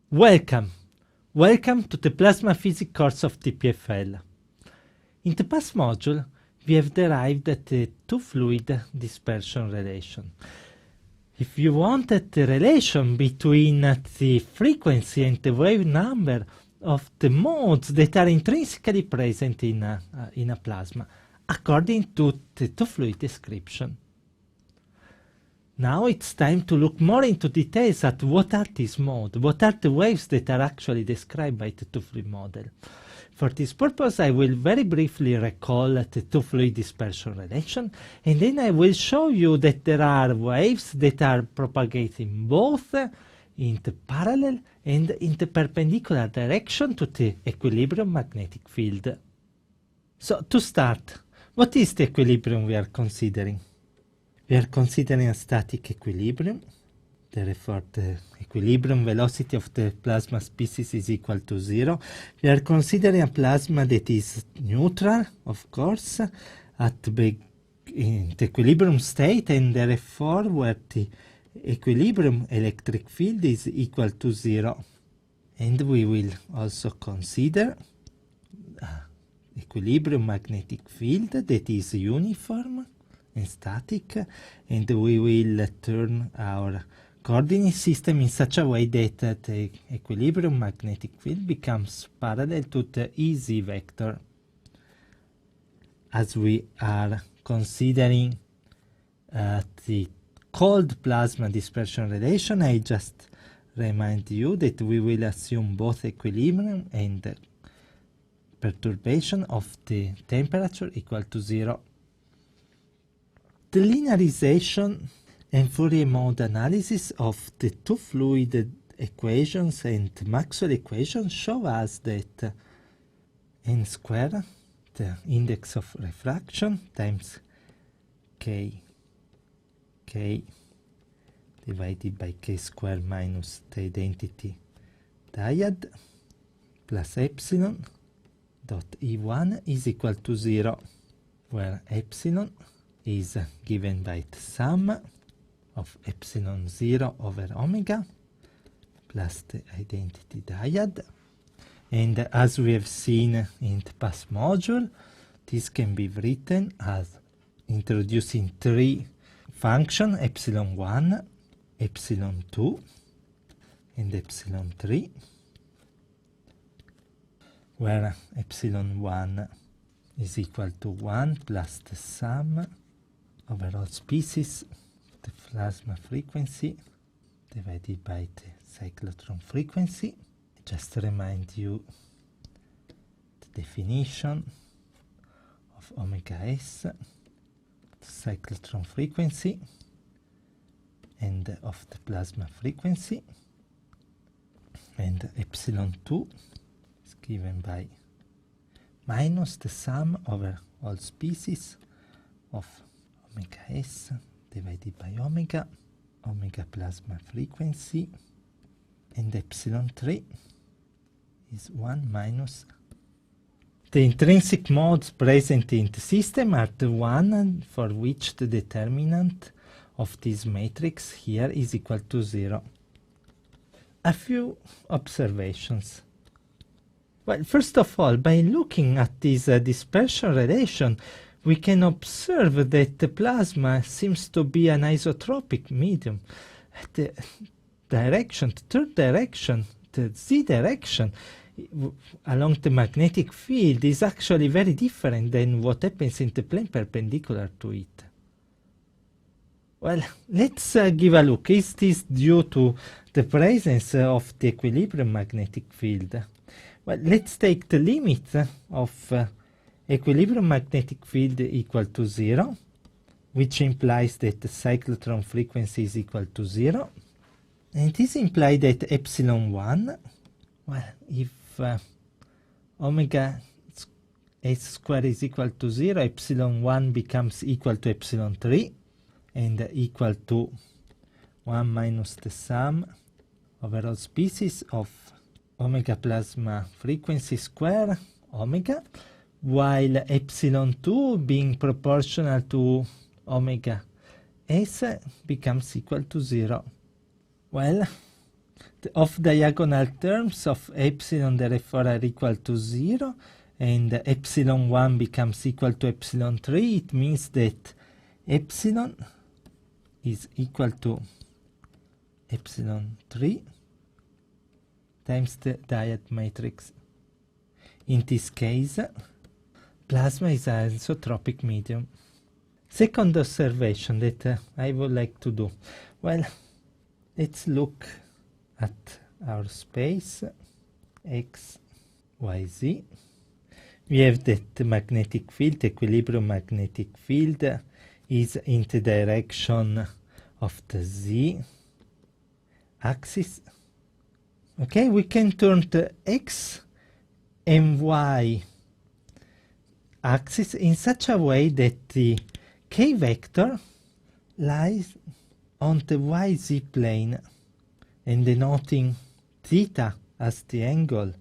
Welcome! Welcome to the Plasma Physics course of TPFL. In the past module, we have derived the two-fluid dispersion relation. If you wanted the relation between the frequency and the wave number of the modes that are intrinsically present in a plasma, according to the two-fluid description. Now it's time to look more into details at what are these modes, what are the waves that are actually described by the two-fluid model. For this purpose, I will very briefly recall the two-fluid dispersion relation, and then I will show you that there are waves that are propagating both in the parallel and in the perpendicular direction to the equilibrium magnetic field. So to start, what is the equilibrium we are considering? We are considering a static equilibrium, therefore the equilibrium velocity of the plasma species is equal to 0. We are considering a plasma that is neutral, of course, in the equilibrium state, and therefore where the equilibrium electric field is equal to 0. And we will also consider equilibrium magnetic field that is uniform and static, and we will turn our coordinate system in such a way that the equilibrium magnetic field becomes parallel to the EZ vector. As we are considering the cold plasma dispersion relation, I just remind you that we will assume both equilibrium and perturbation of the temperature equal to 0. The linearization and Fourier mode analysis of the two fluid equations and Maxwell equations show us that n squared, the index of refraction, times k divided by k squared minus the identity dyad plus epsilon dot E1 is equal to 0, where epsilon is given by the sum of epsilon 0 over omega plus the identity dyad. And as we have seen in the past module, this can be written as introducing three functions, epsilon 1, epsilon 2, and epsilon 3, where epsilon 1 is equal to 1 plus the sum over all species, the plasma frequency divided by the cyclotron frequency. Just to remind you the definition of omega s, the cyclotron frequency, and of the plasma frequency, and epsilon 2 is given by minus the sum over all species of omega s divided by omega plasma frequency, and epsilon 3 is 1 minus. The intrinsic modes present in the system are the one for which the determinant of this matrix here is equal to 0. A few observations. Well, first of all, by looking at this dispersion relation, we can observe that the plasma seems to be an isotropic medium. The direction, the third direction, the z direction along the magnetic field is actually very different than what happens in the plane perpendicular to it. Well, let's give a look. Is this due to the presence of the equilibrium magnetic field? Well, let's take the limit of equilibrium magnetic field equal to 0, which implies that the cyclotron frequency is equal to 0. And this implies that epsilon 1, well, if omega s squared is equal to 0, epsilon 1 becomes equal to epsilon 3, and equal to 1 minus the sum over all species of omega plasma frequency square omega, while epsilon 2 being proportional to omega s becomes equal to 0. Well, The off-diagonal terms of epsilon therefore are equal to 0, and epsilon 1 becomes equal to epsilon 3. It means that epsilon is equal to epsilon 3 times the dyad matrix. In this case, plasma is an isotropic medium. Second observation that I would like to do. Well, let's look at our space x, y, z. We have that the magnetic field, equilibrium magnetic field, is in the direction of the z axis. Okay, we can turn the x and y axis in such a way that the k vector lies on the yz plane, and denoting theta as the angle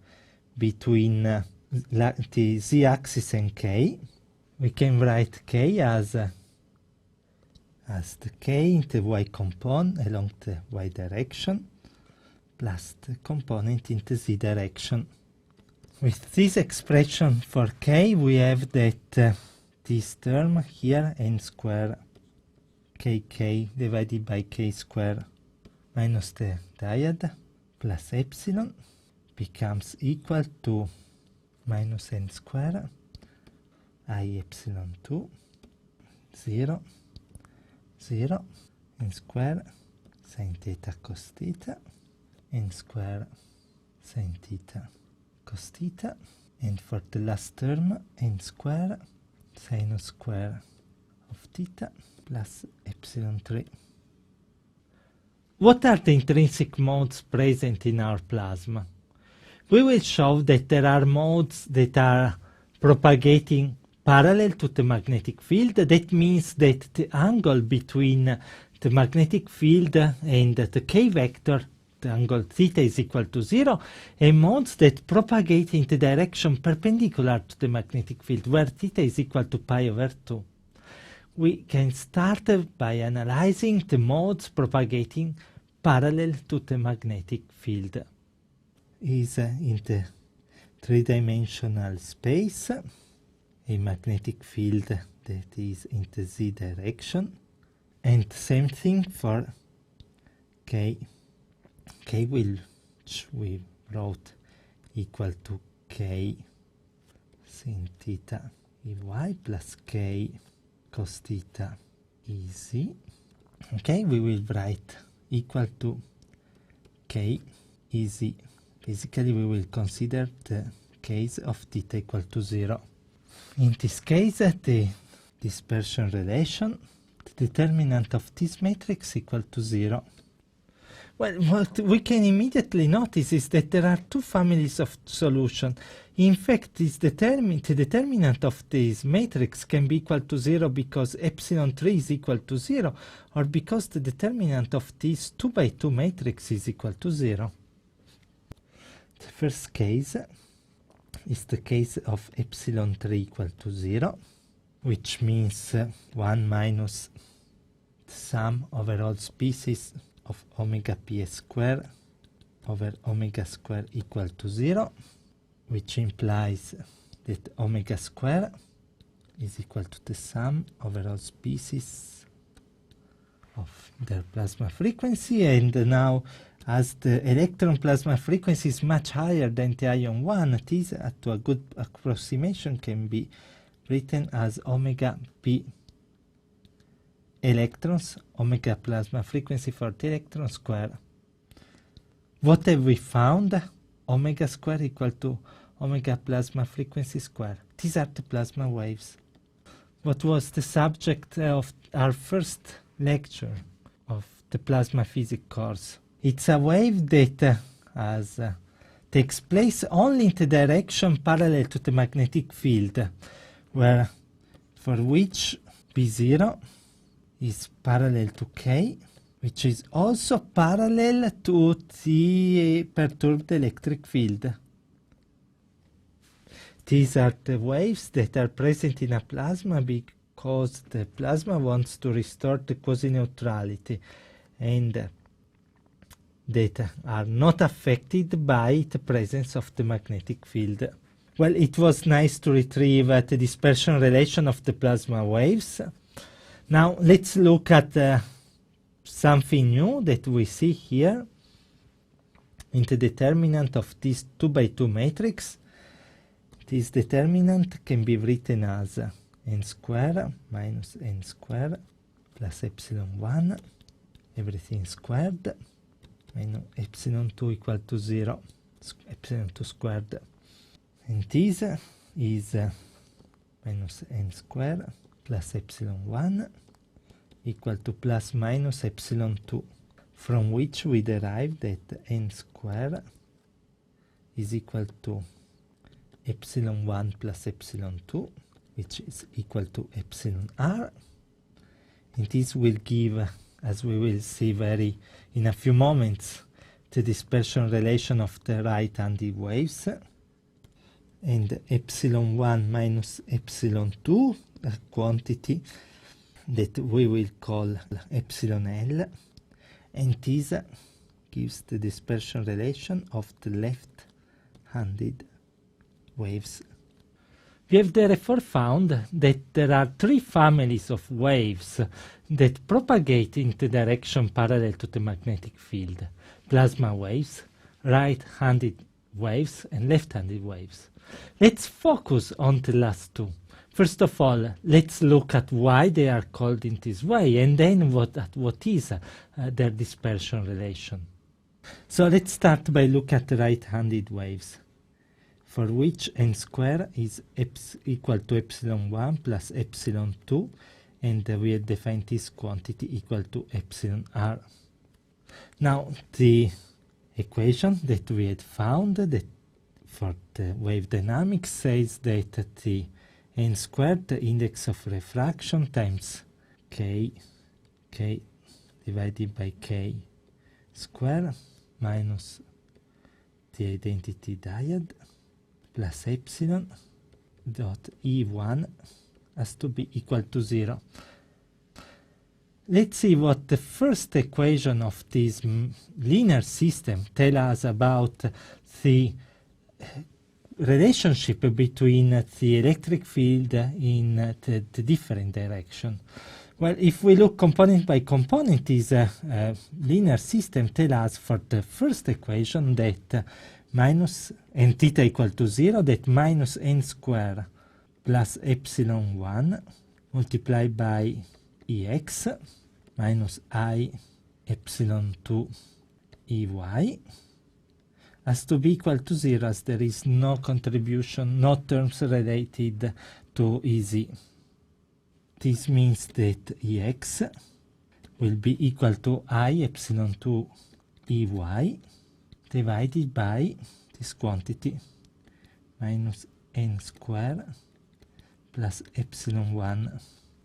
between the z-axis and k, we can write k as the k in the y component along the y direction plus the component in the z direction. With this expression for k, we have that this term here, n square kk divided by k square minus the dyad plus epsilon becomes equal to minus n square I epsilon 2 0 0 n square sin theta cos theta n square sin theta cos theta, and for the last term n square sinus square of theta plus epsilon 3. What are the intrinsic modes present in our plasma? We will show that there are modes that are propagating parallel to the magnetic field. That means that the angle between the magnetic field and the k vector, the angle theta, is equal to 0, and modes that propagate in the direction perpendicular to the magnetic field, where theta is equal to pi over 2. We can start by analyzing the modes propagating parallel to the magnetic field. Is in the three-dimensional space a magnetic field that is in the z direction, and same thing for k. K which we wrote equal to k sin theta ey plus k cos theta ez. Okay, we will write equal to k ez. Basically, we will consider the case of theta equal to 0. In this case, the dispersion relation, the determinant of this matrix equal to 0. Well, what we can immediately notice is that there are two families of solution. In fact, the determinant of this matrix can be equal to 0 because epsilon 3 is equal to 0, or because the determinant of this 2 by 2 matrix is equal to 0. The first case is the case of epsilon 3 equal to 0, which means 1 minus the sum over all species of omega ps square over omega square equal to 0, which implies that omega square is equal to the sum over all species of their plasma frequency. And now, as the electron plasma frequency is much higher than the ion one, this, to a good approximation, can be written as omega p electrons, omega plasma frequency for the electron square. What have we found? Omega square equal to omega plasma frequency square. These are the plasma waves. What was the subject of our first lecture of the plasma physics course? It's a wave that takes place only in the direction parallel to the magnetic field, where for which B0 is parallel to K, which is also parallel to the perturbed electric field. These are the waves that are present in a plasma because the plasma wants to restore the quasi-neutrality, and that are not affected by the presence of the magnetic field. Well, it was nice to retrieve the dispersion relation of the plasma waves. Now let's look at something new that we see here in the determinant of this 2 by 2 matrix. This determinant can be written as n square minus n square plus epsilon 1, everything squared, minus epsilon 2 equal to 0, epsilon 2 squared. And this is minus n square plus epsilon 1 equal to plus minus epsilon 2, from which we derive that n square is equal to epsilon 1 plus epsilon 2, which is equal to epsilon r. And this will give, as we will see in a few moments, the dispersion relation of the right-handed waves. And epsilon 1 minus epsilon 2, a quantity that we will call epsilon L, and this gives the dispersion relation of the left-handed waves. We have therefore found that there are 3 families of waves that propagate in the direction parallel to the magnetic field: plasma waves, right-handed waves, and left-handed waves. Let's focus on the last 2. First of all, let's look at why they are called in this way, and then what is their dispersion relation. So let's start by looking at the right-handed waves, for which n square is equal to epsilon 1 plus epsilon 2, and we have defined this quantity equal to epsilon r. Now, the equation that we had found that for the wave dynamics says that the n squared, the index of refraction, times k divided by k square minus the identity dyad plus epsilon dot E1 has to be equal to 0. Let's see what the first equation of this linear system tells us about the relationship between the electric field in the different direction. Well, if we look component by component, this linear system tells us for the first equation that minus n theta equal to 0, that minus n square plus epsilon 1 multiplied by Ex minus I epsilon 2 Ey has to be equal to 0, as there is no contribution, no terms related to Ez. This means that Ex will be equal to I epsilon 2 Ey divided by this quantity minus n square plus epsilon 1.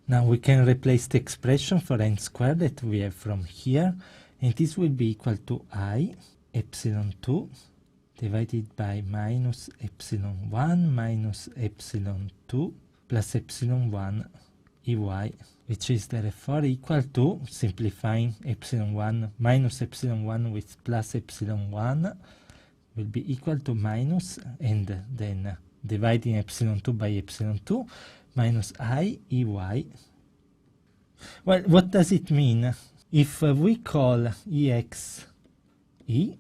Now we can replace the expression for n squared that we have from here, and this will be equal to I epsilon 2 divided by minus epsilon 1 minus epsilon 2 plus epsilon 1 Ey, which is therefore equal to, simplifying epsilon 1 minus epsilon 1 with plus epsilon 1 will be equal to minus, and then dividing epsilon 2 by epsilon 2 minus I Ey. Well, what does it mean? If we call Ex E,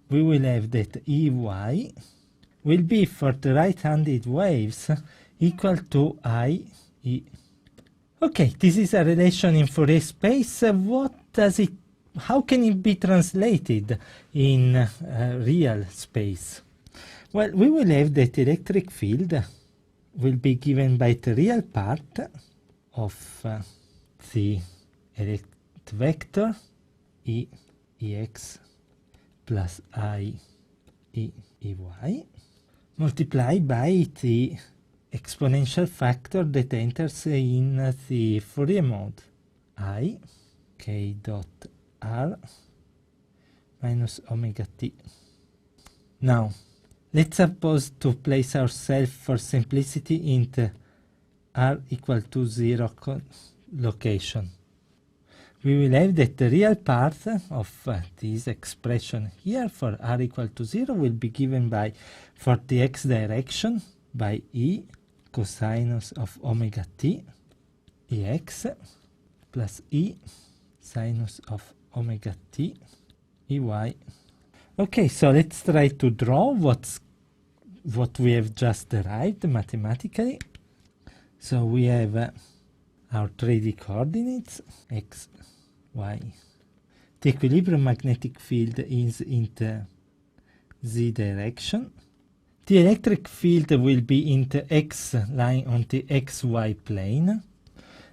we will have that Ey will be for the right-handed waves equal to I E. Okay, this is a relation in Fourier space. How can it be translated in real space? Well, we will have that electric field will be given by the real part of the vector Ex plus I Ey multiplied by the exponential factor that enters in the Fourier mode, I k dot r minus omega t. Now, let's suppose to place ourselves for simplicity in the r equal to 0 location. we will have that the real part of this expression here for r equal to 0 will be given by, for the x direction, by e cosinus of omega t ex plus e sinus of omega t ey. Okay, so let's try to draw what we have just derived mathematically. So we have our 3D coordinates, x, y. The equilibrium magnetic field is in the z direction. The electric field will be in the x line on the xy plane.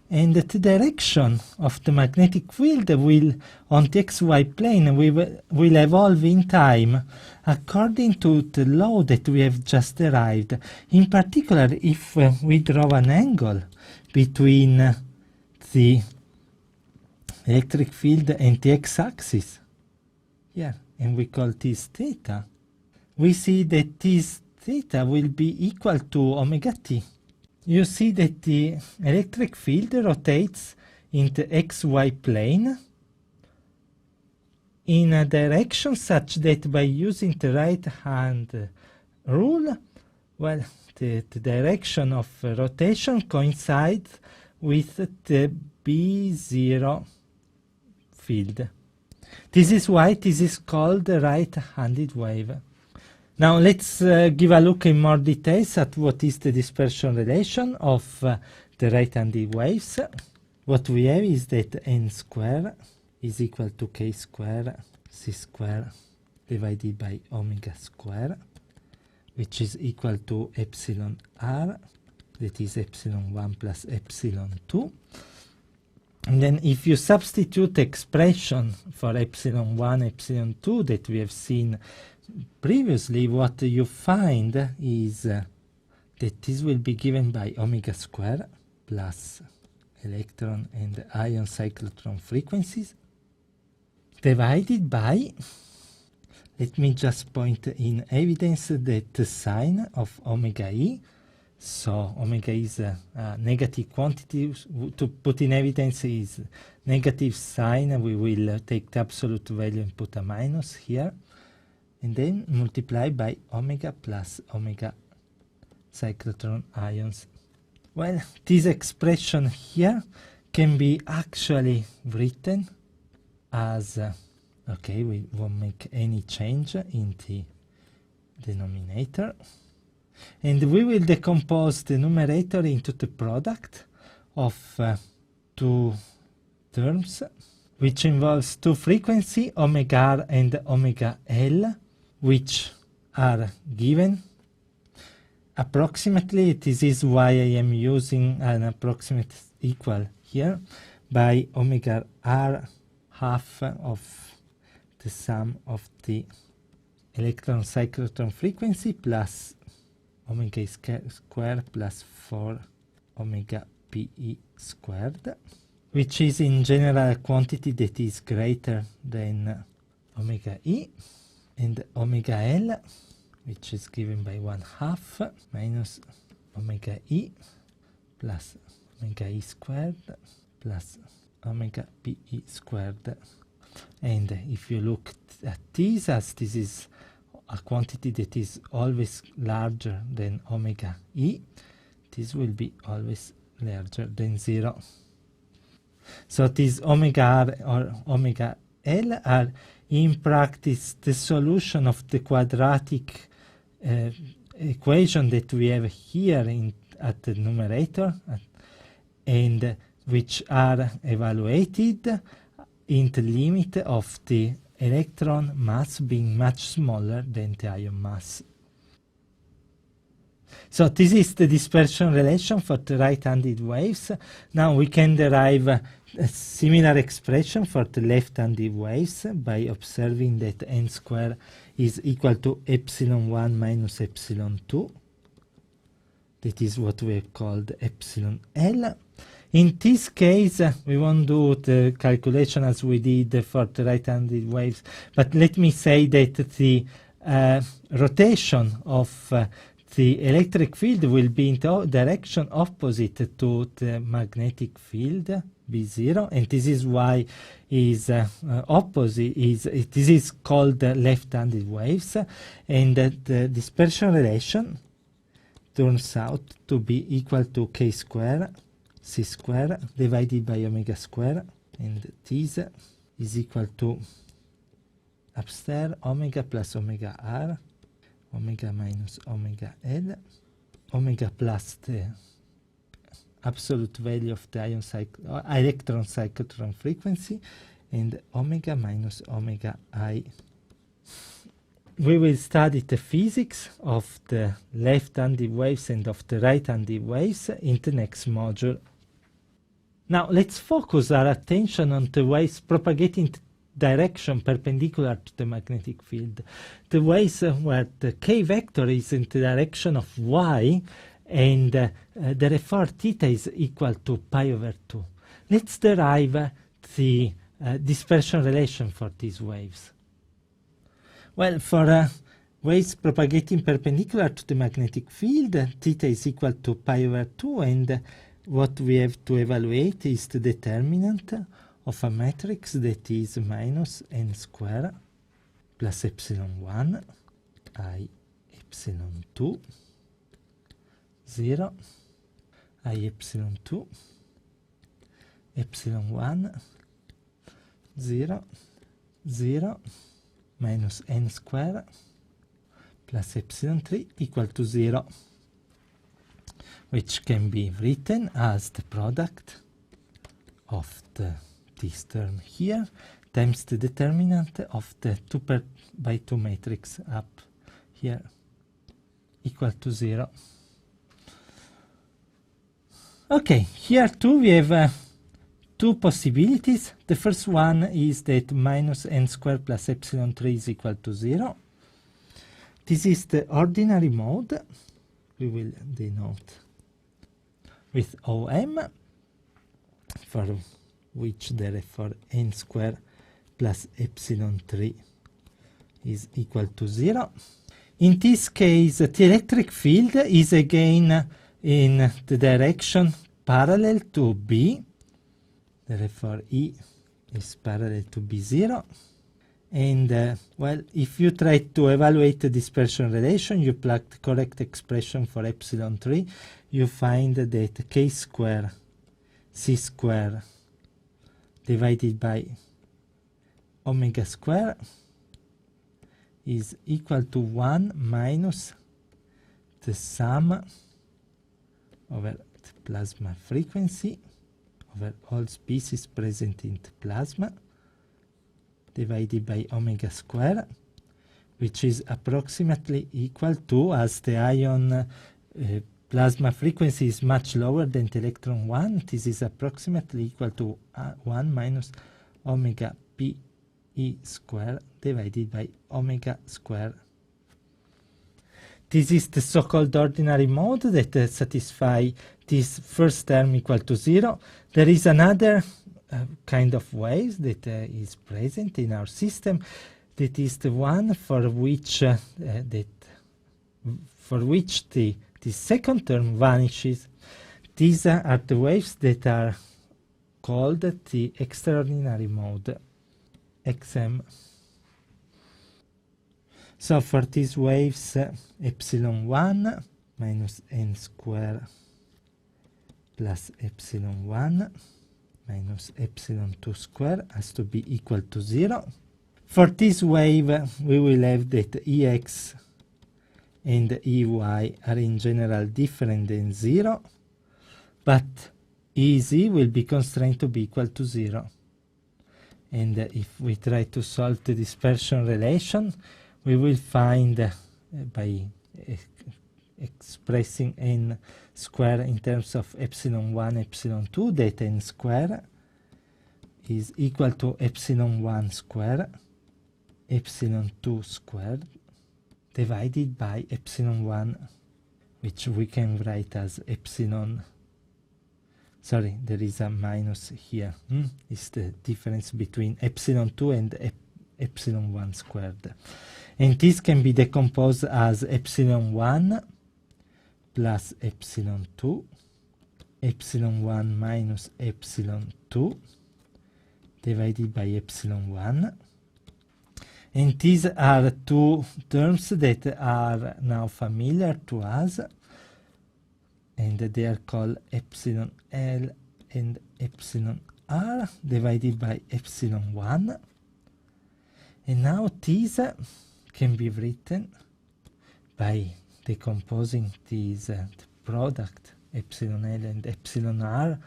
And the direction of the magnetic field will, on the xy plane, will evolve in time according to the law that we have just derived. In particular, if we draw an angle between the electric field and the x-axis, here, and we call this theta, we see that this theta will be equal to omega t. You see that the electric field rotates in the xy plane in a direction such that by using the right hand rule, well, the direction of rotation coincides with the B0 field. This is why this is called the right-handed wave. Now let's give a look in more details at what is the dispersion relation of the right-handed waves. What we have is that n square is equal to k square c square divided by omega square, which is equal to epsilon r, that is epsilon 1 plus epsilon 2. And then if you substitute expression for epsilon 1, epsilon 2 that we have seen previously, what you find is that this will be given by omega square plus electron and ion cyclotron frequencies divided by, let me just point in evidence that the sign of omega e, so omega is a negative quantity, to put in evidence is negative sign, we will take the absolute value and put a minus here, and then multiply by omega plus omega cyclotron ions. Well, this expression here can be actually written as, okay, we won't make any change in the denominator, and we will decompose the numerator into the product of two terms, which involves two frequencies, omega r and omega l, which are given approximately. This is why I am using an approximate equal here, by omega r half of the sum of the electron cyclotron frequency plus omega square plus 4 omega pe squared, which is in general a quantity that is greater than omega e, and omega l, which is given by 1/2 minus omega e plus omega e squared plus omega pe squared. And if you look at this, as this is a quantity that is always larger than omega e, this will be always larger than 0. So these omega r or omega l are in practice the solution of the quadratic equation that we have here at the numerator, and which are evaluated in the limit of the electron mass being much smaller than the ion mass. So this is the dispersion relation for the right-handed waves. Now we can derive a similar expression for the left-handed waves by observing that n square is equal to epsilon 1 minus epsilon 2. That is what we have called epsilon L. In this case, we won't do the calculation as we did for the right-handed waves, but let me say that the rotation of the electric field will be in the direction opposite to the magnetic field B0, and this is why is opposite is this is called left-handed waves, and the dispersion relation turns out to be equal to k square c square divided by omega square, and this is equal to upstairs omega plus omega r, omega minus omega L, omega plus the absolute value of the electron cyclotron frequency, and omega minus omega I. We will study the physics of the left-handed waves and of the right-handed waves in the next module. Now let's focus our attention on the waves propagating direction perpendicular to the magnetic field. The waves where the k vector is in the direction of y, and therefore theta is equal to pi over 2. Let's derive the dispersion relation for these waves. Well, for waves propagating perpendicular to the magnetic field, theta is equal to pi over 2, and what we have to evaluate is the determinant of a matrix that is minus n square plus epsilon 1 I epsilon 2 0 I epsilon 2 epsilon 1 0 0 minus n square plus epsilon 3 equal to 0, which can be written as the product of this term here times the determinant of the 2 by 2 matrix up here equal to 0. Okay, here too we have two possibilities. The first one is that minus n squared plus epsilon 3 is equal to 0. This is the ordinary mode. We will denote with OM, for which therefore n squared plus epsilon 3 is equal to 0. In this case, the electric field is again in the direction parallel to B, therefore E is parallel to B0. And well, if you try to evaluate the dispersion relation, you plug the correct expression for epsilon 3, you find that k square c square divided by omega square is equal to 1 minus the sum over the plasma frequency over all species present in the plasma divided by omega square, which is approximately equal to, as the ion plasma frequency is much lower than the electron one, this is approximately equal to 1 minus omega p e square divided by omega square. This is the so-called ordinary mode that satisfies this first term equal to 0. There is another kind of waves that is present in our system, that is the one for which the second term vanishes. These are the waves that are called the extraordinary mode, XM. So for these waves, epsilon 1 minus n square plus epsilon 1 minus epsilon 2 square has to be equal to 0. For this wave, we will have that Ex and Ey are in general different than 0, but Ez will be constrained to be equal to 0. And if we try to solve the dispersion relation, we will find by expressing n square in terms of epsilon 1, epsilon 2, that n square is equal to epsilon 1 square, epsilon 2 squared, divided by epsilon 1, which we can write as epsilon. Sorry, there is a minus here. It's the difference between epsilon 2 and epsilon 1 squared. And this can be decomposed as epsilon 1 plus epsilon 2 epsilon 1 minus epsilon 2 divided by epsilon 1. And these are two terms that are now familiar to us, and they are called epsilon L and epsilon R divided by epsilon 1. And now these can be written by decomposing these product epsilon L and epsilon R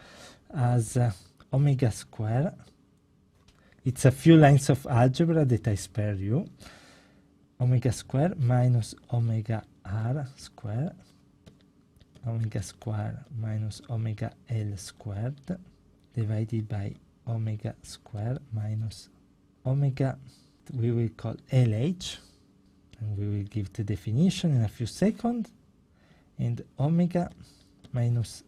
as omega square. It's a few lines of algebra that I spare you. Omega square minus omega R square, omega square minus omega L squared divided by omega square minus omega, we will call LH, and we will give the definition in a few seconds, and omega minus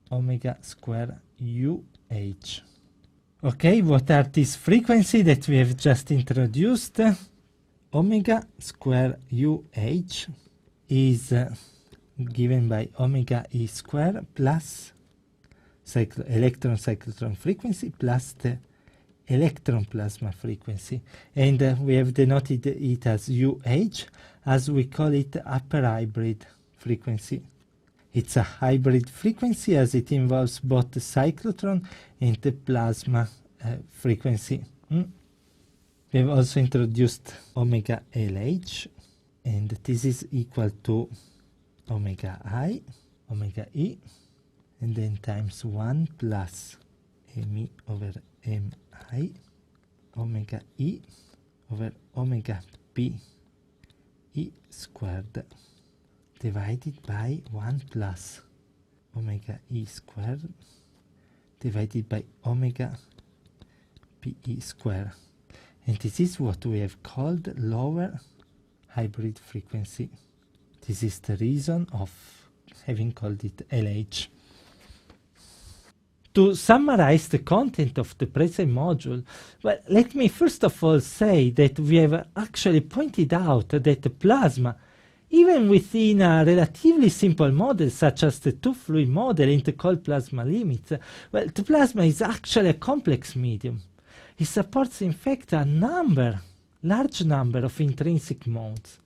omega square UH. Okay, what are these frequencies that we have just introduced? Omega square UH is given by omega E square plus electron cyclotron frequency plus the electron plasma frequency. And we have denoted it as UH, as we call it upper hybrid frequency. It's a hybrid frequency as it involves both the cyclotron and the plasma frequency. We have also introduced omega LH, and this is equal to omega I, omega E, and then times 1 plus ME over MI, omega E over omega P E squared, divided by 1 plus omega E squared divided by omega PE square. And this is what we have called lower hybrid frequency. This is the reason of having called it LH. To summarize the content of the present module, well, let me first of all say that we have actually pointed out that the plasma, even within a relatively simple model such as the two-fluid model in the cold plasma limits, well, the plasma is actually a complex medium. It supports, in fact, a large number of intrinsic modes.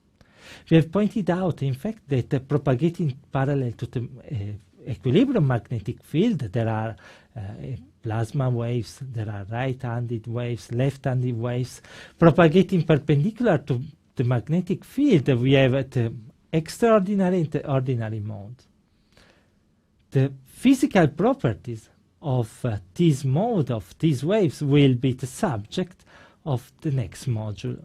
We have pointed out, in fact, that propagating parallel to the equilibrium magnetic field, there are plasma waves, there are right-handed waves, left-handed waves. Propagating perpendicular to the magnetic field, we have the extraordinary and the ordinary mode. The physical properties of this mode, of these waves, will be the subject of the next module.